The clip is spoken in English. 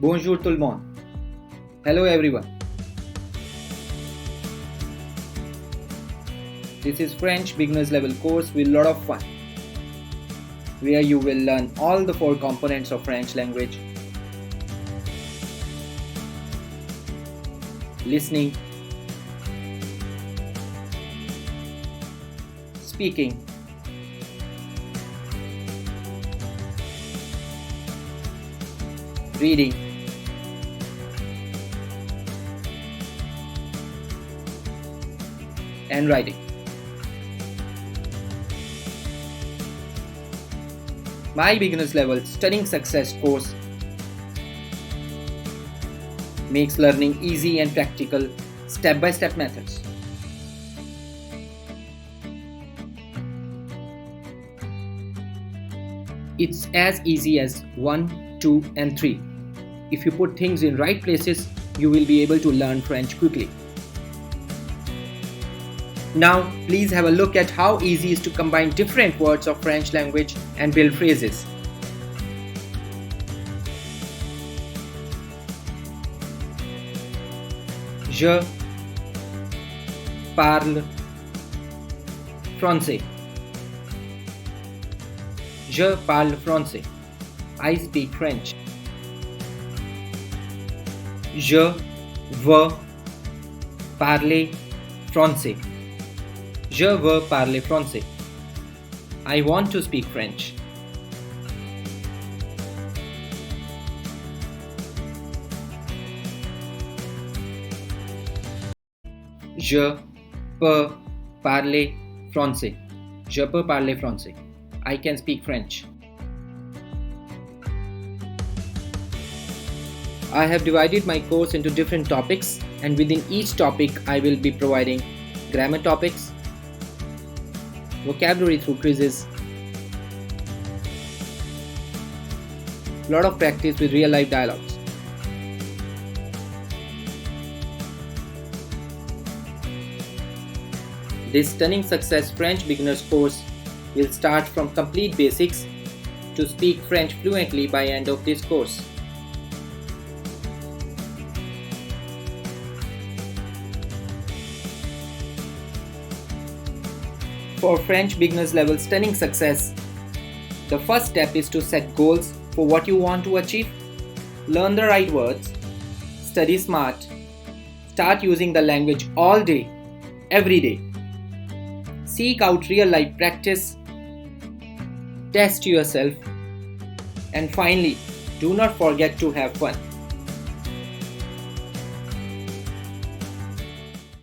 Bonjour tout le monde. Hello everyone. This is French beginners level course with a lot of fun, where you will learn all the 4 components of French language: listening, speaking, reading, and writing. My beginners level studying success course makes learning easy and practical, step-by-step methods. It's as easy as 1, 2, and 3. If you put things in right places, you will be able to learn French quickly. Now, please have a look at how easy it is to combine different words of French language and build phrases. Je parle français. Je parle français. I speak French. Je veux parler français. Je veux parler français. I want to speak French. Je peux parler français. Je peux parler français. I can speak French. I have divided my course into different topics, and within each topic I will be providing grammar topics, vocabulary through quizzes, a lot of practice with real life dialogues. This Stunning Success French Beginners course will start from complete basics to speak French fluently by end of this course. For French beginners level stunning success, the first step is to set goals for what you want to achieve. Learn the right words, study smart, start using the language all day, every day. Seek out real life practice, test yourself, and finally, do not forget to have fun.